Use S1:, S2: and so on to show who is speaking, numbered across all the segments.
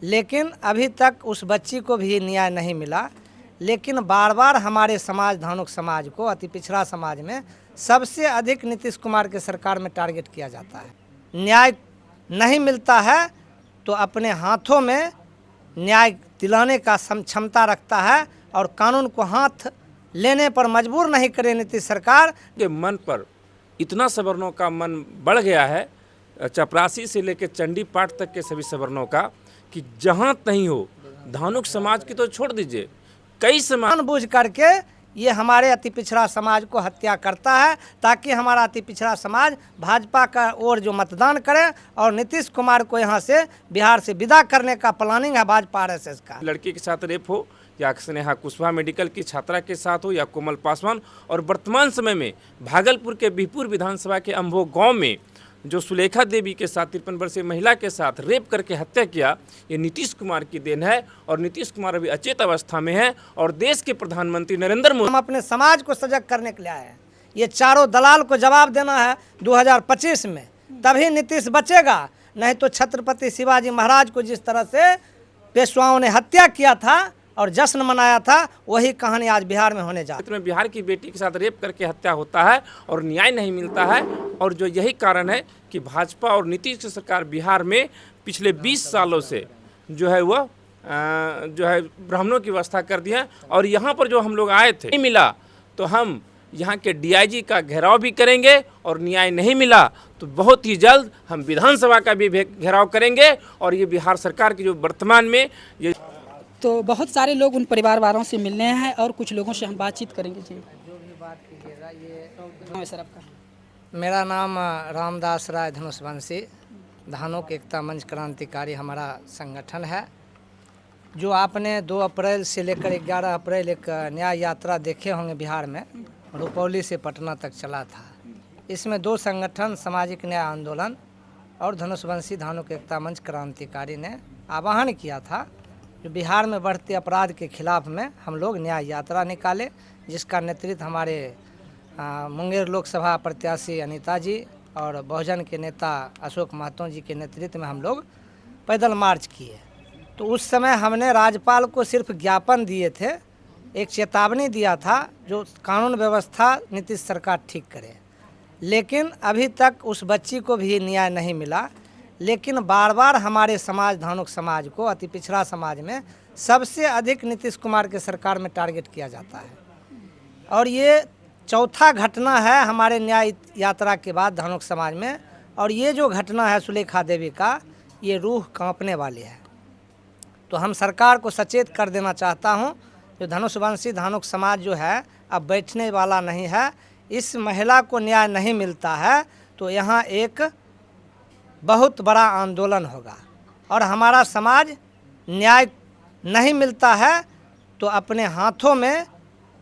S1: लेकिन अभी तक उस बच्ची को भी न्याय नहीं मिला। लेकिन बार बार हमारे समाज, धानुक समाज को, अति पिछड़ा समाज में सबसे अधिक नीतीश कुमार के सरकार में टारगेट किया जाता है। न्याय नहीं मिलता है तो अपने हाथों में न्याय दिलाने का क्षमता रखता है और कानून को हाथ लेने पर मजबूर नहीं करे नीतीश सरकार।
S2: के मन पर इतना सवर्णों का मन बढ़ गया है, चपरासी से लेकर चंडी पाठ तक के सभी सवर्णों का, कि जहाँ नहीं हो, धानुक समाज की तो छोड़ दीजिए, कई समाज
S1: जानबूझ करके ये हमारे अति पिछड़ा समाज को हत्या करता है ताकि हमारा अति पिछड़ा समाज भाजपा का ओर जो मतदान करे और नीतीश कुमार को यहाँ से, बिहार से विदा करने का प्लानिंग है भाजपा आरएसएस का।
S2: लड़की के साथ रेप हो या स्नेहा कुशवाहा मेडिकल की छात्रा के साथ हो या कोमल पासवान, और वर्तमान समय में भागलपुर के बिहपुर विधानसभा के अम्भो गांव में जो सुलेखा देवी के साथ 53 वर्षीय महिला के साथ रेप करके हत्या किया, ये नीतीश कुमार की देन है। और नीतीश कुमार अभी अचेत अवस्था में है और देश के प्रधानमंत्री नरेंद्र मोदी,
S1: हम अपने समाज को सजग करने के लिए आए हैं। ये चारों दलाल को जवाब देना है 2025 में, तभी नीतीश बचेगा। नहीं तो छत्रपति शिवाजी महाराज को जिस तरह से पेशवाओं ने हत्या किया था और जश्न मनाया था, वही कहानी आज बिहार में होने जा रही है।
S2: बिहार की बेटी के साथ रेप करके हत्या होता है और न्याय नहीं मिलता है। और जो यही कारण है कि भाजपा और नीतीश की सरकार बिहार में पिछले 20 सालों से जो है वह ब्राह्मणों की व्यवस्था कर दी है। और यहाँ पर जो हम लोग आए थे, नहीं मिला तो हम यहाँ के डीआईजी का घेराव भी करेंगे, और न्याय नहीं मिला तो बहुत ही जल्द हम विधानसभा का भी घेराव करेंगे। और ये बिहार सरकार की जो वर्तमान में ये,
S3: तो बहुत सारे लोग उन परिवार वालों से मिलने हैं और कुछ लोगों से हम बातचीत करेंगे। जी,
S1: जो भी बात कीजिएगा, ये
S3: सर आपका?
S1: मेरा नाम रामदास राय धनुषवंशी, धानुक एकता मंच क्रांतिकारी हमारा संगठन है। जो आपने 2 अप्रैल से लेकर 11 अप्रैल एक न्याय यात्रा देखे होंगे बिहार में, रुपौली से पटना तक चला था। इसमें 2 संगठन, सामाजिक न्याय आंदोलन और धनुषवंशी धानुक एकता मंच क्रांतिकारी ने आह्वान किया था जो बिहार में बढ़ते अपराध के खिलाफ में हम लोग न्याय यात्रा निकाले, जिसका नेतृत्व हमारे मुंगेर लोकसभा प्रत्याशी अनीता जी और बहुजन के नेता अशोक महतो जी के नेतृत्व में हम लोग पैदल मार्च किए। तो उस समय हमने राज्यपाल को सिर्फ ज्ञापन दिए थे, एक चेतावनी दिया था जो कानून व्यवस्था नीतीश सरकार ठीक करे। लेकिन अभी तक उस बच्ची को भी न्याय नहीं मिला। लेकिन बार बार हमारे समाज, धानुक समाज को, अति पिछड़ा समाज में सबसे अधिक नीतीश कुमार के सरकार में टारगेट किया जाता है। और ये चौथा घटना है हमारे न्याय यात्रा के बाद धानुक समाज में। और ये जो घटना है सुलेखा देवी का, ये रूह कांपने वाली है। तो हम सरकार को सचेत कर देना चाहता हूँ, जो धनुषवंशी धानुक समाज जो है अब बैठने वाला नहीं है। इस महिला को न्याय नहीं मिलता है तो यहाँ एक बहुत बड़ा आंदोलन होगा। और हमारा समाज न्याय नहीं मिलता है तो अपने हाथों में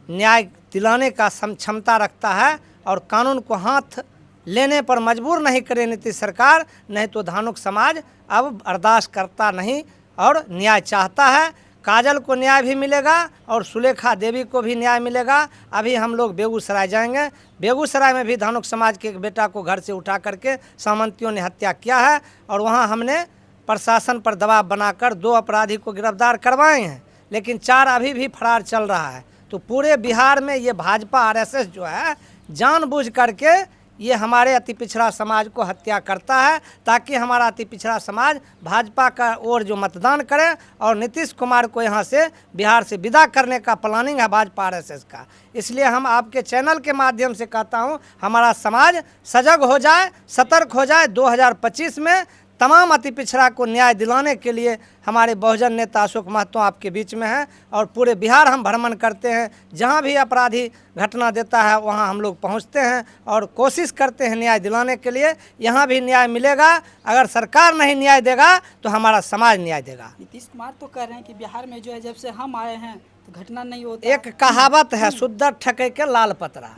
S1: न्याय दिलाने का क्षमता रखता है और कानून को हाथ लेने पर मजबूर नहीं करे नीतीश सरकार। नहीं तो धानुक समाज अब बर्दाश्त करता नहीं और न्याय चाहता है। काजल को न्याय भी मिलेगा और सुलेखा देवी को भी न्याय मिलेगा। अभी हम लोग बेगूसराय जाएंगे। बेगूसराय में भी धानुक समाज के एक बेटा को घर से उठा करके सामंतियों ने हत्या किया है और वहां हमने प्रशासन पर दबाव बनाकर 2 अपराधी को गिरफ्तार करवाए हैं, लेकिन 4 अभी भी फरार चल रहा है। तो पूरे बिहार में ये भाजपा आरएसएस जो है जानबूझ करके ये हमारे अति पिछड़ा समाज को हत्या करता है ताकि हमारा अति पिछड़ा समाज भाजपा का ओर जो मतदान करे और नीतीश कुमार को यहाँ से, बिहार से विदा करने का प्लानिंग है भाजपा आरएसएस का। इसलिए हम आपके चैनल के माध्यम से कहता हूँ, हमारा समाज सजग हो जाए, सतर्क हो जाए। 2025 में तमाम अति पिछड़ा को न्याय दिलाने के लिए हमारे बहुजन नेता अशोक महतो आपके बीच में हैं और पूरे बिहार हम भ्रमण करते हैं। जहां भी अपराधी घटना देता है वहां हम लोग पहुंचते हैं और कोशिश करते हैं न्याय दिलाने के लिए। यहां भी न्याय मिलेगा। अगर सरकार नहीं न्याय देगा तो हमारा समाज न्याय देगा।
S3: नीतीश कुमार तो कह रहे हैं कि बिहार में जो है जब से हम आए हैं तो घटना नहीं होती।
S1: एक कहावत है, सुद्दर ठके के लाल पतरा।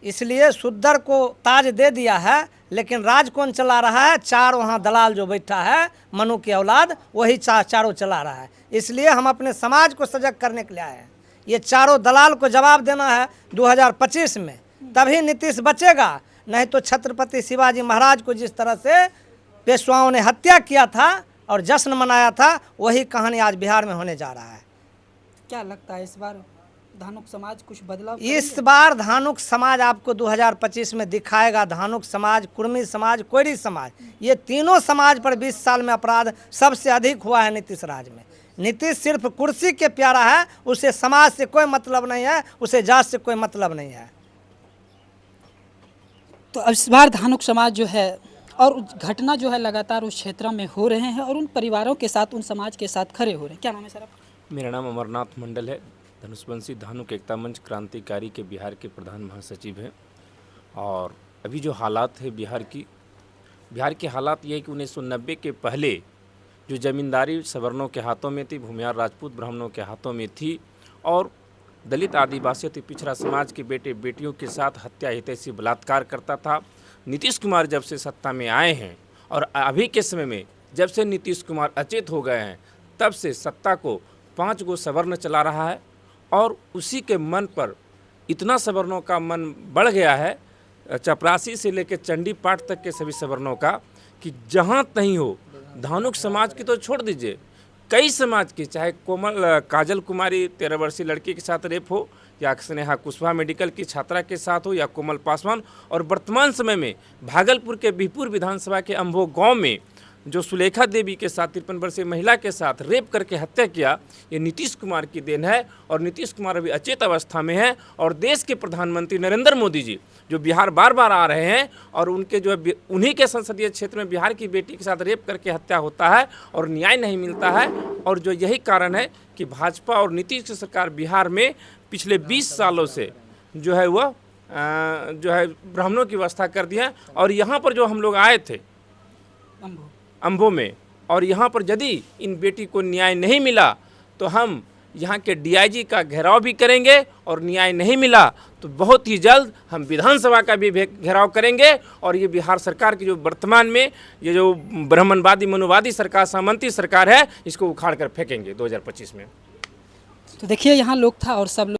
S1: इसलिए सुद्दर को ताज दे दिया है, लेकिन राज कौन चला रहा है? 4 वहाँ दलाल जो बैठा है, मनु की औलाद, वही चारों चला रहा है। इसलिए हम अपने समाज को सजग करने के लिए आए हैं। ये चारों दलाल को जवाब देना है 2025 में, तभी नीतीश बचेगा। नहीं तो छत्रपति शिवाजी महाराज को जिस तरह से पेशवाओं ने हत्या किया था और जश्न मनाया था, वही कहानी आज बिहार में होने जा रहा है।
S3: क्या लगता है इस बार धानुक समाज कुछ बदलाव
S1: इस
S3: करेंगे?
S1: बार धानुक समाज आपको 2025 में दिखाएगा। धानुक समाज, कुर्मी समाज, कोयरी समाज, ये तीनों समाज पर 20 साल में अपराध सबसे अधिक हुआ है नीतीश राज में। नीतीश सिर्फ कुर्सी के प्यारा है, उसे समाज से कोई मतलब नहीं है, उसे जात से कोई मतलब नहीं है।
S3: तो अब इस बार धानुक समाज जो है और घटना जो है लगातार उस क्षेत्र में हो रहे हैं और उन परिवारों के साथ, उन समाज के साथ खड़े हो रहे हैं। क्या नाम है सर आपका?
S2: मेरा नाम अमरनाथ मंडल है। धनुषवंशी धानुक एकता मंच क्रांतिकारी के बिहार के प्रधान महासचिव हैं। और अभी जो हालात है बिहार के हालात ये है कि 1990 के पहले जो ज़मींदारी सवर्णों के हाथों में थी, भूमिहार राजपूत ब्राह्मणों के हाथों में थी, और दलित आदिवासी अति पिछड़ा समाज के बेटे बेटियों के साथ हत्या हितैषी बलात्कार करता था। नीतीश कुमार जब से सत्ता में आए हैं और अभी के समय में जब से नीतीश कुमार अचेत हो गए हैं, तब से सत्ता को 5 गो सवर्ण चला रहा है। और उसी के मन पर इतना सवर्णों का मन बढ़ गया है, चपरासी से लेकर चंडी पाठ तक के सभी सवर्णों का, कि जहाँ कहीं हो, धानुक समाज की तो छोड़ दीजिए, कई समाज की, चाहे काजल कुमारी 13 वर्षीय लड़की के साथ रेप हो, या स्नेहा कुशवाहा मेडिकल की छात्रा के साथ हो, या कोमल पासवान, और वर्तमान समय में भागलपुर के बिहपुर विधानसभा के अम्भो गांव में जो सुलेखा देवी के साथ 53 वर्षीय महिला के साथ रेप करके हत्या किया, ये नीतीश कुमार की देन है। और नीतीश कुमार अभी अचेत अवस्था में है। और देश के प्रधानमंत्री नरेंद्र मोदी जी जो बिहार बार बार आ रहे हैं, और उनके जो है उन्हीं के संसदीय क्षेत्र में बिहार की बेटी के साथ रेप करके हत्या होता है और न्याय नहीं मिलता है। और जो यही कारण है कि भाजपा और नीतीश की सरकार बिहार में पिछले 20 सालों से जो है वह जो है ब्राह्मणों की व्यवस्था कर दी है। और यहाँ पर जो हम लोग आए थे अम्भो में, और यहाँ पर यदि इन बेटी को न्याय नहीं मिला तो हम यहाँ के डीआईजी का घेराव भी करेंगे, और न्याय नहीं मिला तो बहुत ही जल्द हम विधानसभा का भी घेराव करेंगे। और ये बिहार सरकार की जो वर्तमान में ये जो ब्राह्मणवादी मनोवादी सरकार, सामंती सरकार है, इसको उखाड़ कर फेंकेंगे 2025 में।
S3: तो देखिए यहाँ लोग था और सब लोग